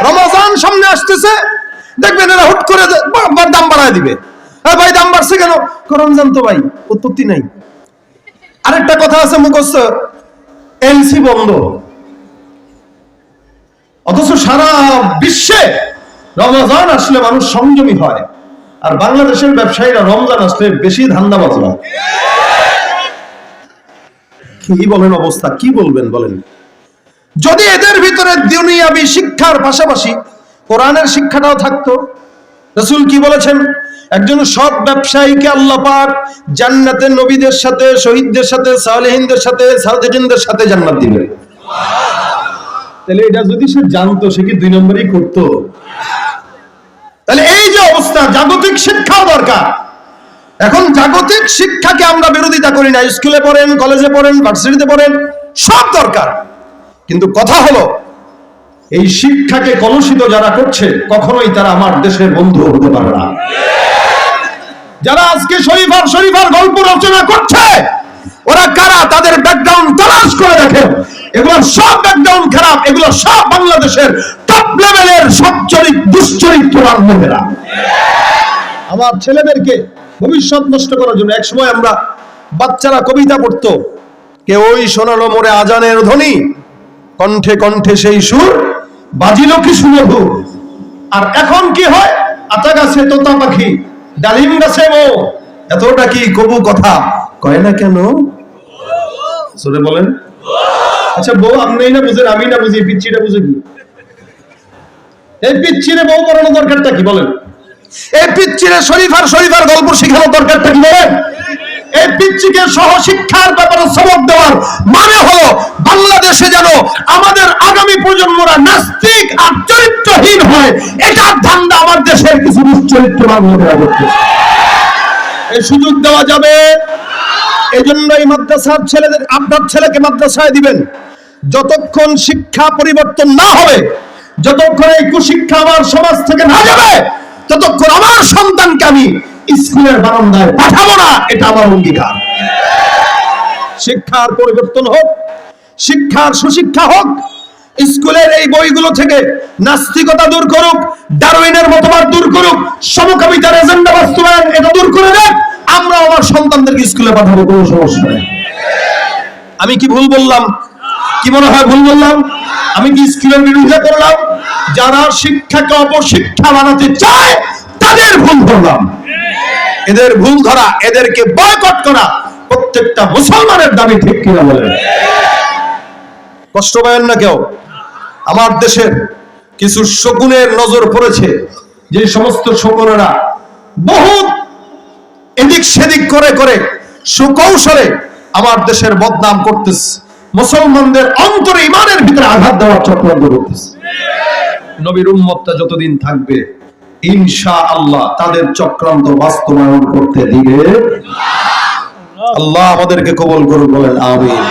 রমজান সামনে আসতেছে, দেখবেন এরা হুট করে দাম বাড়ায় দিবে। ভাই দাম বাড়ছে কেন? রমজান তো ভাই উৎপত্তি নাই। আরেকটা কথা আছে মুখস্থ, এলসি বন্ধ, অথচ সারা বিশ্বে রমজান আসলে মানুষ সংযমী হয়, আর বাংলাদেশের ব্যবসায়ীরা রমজান আসলে বেশি ধান্দাবাজ হয়। কি বলেন অবস্থা, কি বলবেন বলেন? যদি এদের ভিতরে দুনিয়াবি শিক্ষার পাশাপাশি কোরআনের শিক্ষাটাও থাকতো। রাসূল কি বলেছেন? একজন সৎ ব্যবসায়ীকে আল্লাহ পাক জান্নাতে নবীদের সাথে, শহীদদের সাথে, সালেহিনদের সাথে, সাদেকিনদের সাথে জান্নাত দিবেন। তাহলে এটা যদি সে জানতো, সে কি 2 নম্বরই করতো? তাহলে এই যে অবস্থা, জাগতিক শিক্ষাও দরকার। এখন জাগতিক শিক্ষাকে আমরা বিরোধিতা করি না, স্কুলে পড়েন, কলেজে পড়েন, ভার্সিটিতে পড়েন, সব দরকার। কিন্তু কথা হলো, এই শিক্ষাকে কলুষিত যারা করছে, কখনোই তারা আমার দেশের বন্ধু হতে পারে না। যারা আজকে শরীফার গল্প রচনা করছে, ওরা কারা? তাদের ব্যাকগ্রাউন্ড তালাশ করে দেখেন। এগুলো সব ব্যাকগ্রাউন্ড খারাপ, এগুলো সব বাংলাদেশের টপ লেভেলের দুশ্চরিত্রবান মেয়েরা। আমার ছেলেদেরকে ভবিষ্যৎ নষ্ট করার জন্য একসময় আমরা বাচ্চারা কবিতা পড়তো, কে ওই শোনালো মোরে আজানের ধ্বনি, কণ্ঠে কণ্ঠে সেই সুর, বাজিল কি সুমধুর। আর এখন কি হয়? আতা গাছে তোতা পাখি, ডালিম গাছে মৌ, এতটা কি কবু কথা কয় না কেন? জোরে বলেন। আচ্ছা বউ আপনি না বুঝেন, আমি না বুঝি, পিচ্চিটা বুঝে কি? এই পিচ্চিরে বউ করানো দরকারটা কি বলেন? এই পিচ্চিরে শরীফার গল্প শেখানোর দরকারটা কি বলেন? এই পিচ্চিকে সহশিক্ষার ব্যাপারে সবক দেওয়ার মানে হলো বাংলাদেশে যেন আমাদের আগামী প্রজন্মরা নাস্তিক আর চরিত্রহীন হয়, এটার ধান্দা আমার দেশের কিছু দুশ্চরিত্রবান লোকেরা করতেছে। এই সুযোগ দেওয়া যাবে। এজন্য এই মাদ্রাসার ছেলেদের, আপনার ছেলেকে মাদ্রাসায় দিবেন, যতক্ষণ শিক্ষা পরিবর্তন না হবে, যতক্ষণ এই কুশিক্ষা আমার সমাজ থেকে না যাবে, ততক্ষণ আমার সন্তানকে আমি স্কুলের বারান্দায় পাঠাবো না, এটা আমার অঙ্গীকার। শিক্ষার পরিবর্তন হোক, শিক্ষার সুশিক্ষা হোক, স্কুলের এই বইগুলো থেকে নাস্তিকতা দূর করুক, ডারউইনের মতবাদ দূর করুক, সমকামিতার এজেন্ডা বাস্তবায়ন এটা দূর করে দেন, আমরা আমার সন্তানদেরকে স্কুলে পাঠাবো, কোনো সমস্যা নেই। আমি কি ভুল বললাম? কি মনে হয় ভুল বললাম? আমি কি স্কুলের বিরোধিতা করলাম? যারা শিক্ষাকে অপশিক্ষা বানাতে চায় তাদের ভুল ধরলাম। এদের ভুল ধরা, এদেরকে বয়কট করা প্রত্যেকটা মুসলমানের দাবি, ঠিক কিনা বলেন? কষ্ট পাবেন না কেউ। আমার দেশের কিছু শকুনের নজর পড়েছে, যে সমস্ত শকুনেরা বহুত এদিক সেদিক করে করে সুকৌশলে আমার দেশের বদনাম করতেছে, মুসলমানদের অন্তরে ইমানের ভিতরে আঘাত দেওয়ার চক্রান্ত করতেছে। নবীর উম্মতটা যতদিন থাকবে, ইনশাআল্লাহ তাদের চক্রান্ত বাস্তবায়ন করতে দিবে আল্লাহ। আমাদেরকে কবুল করুন, বলেন আমিন।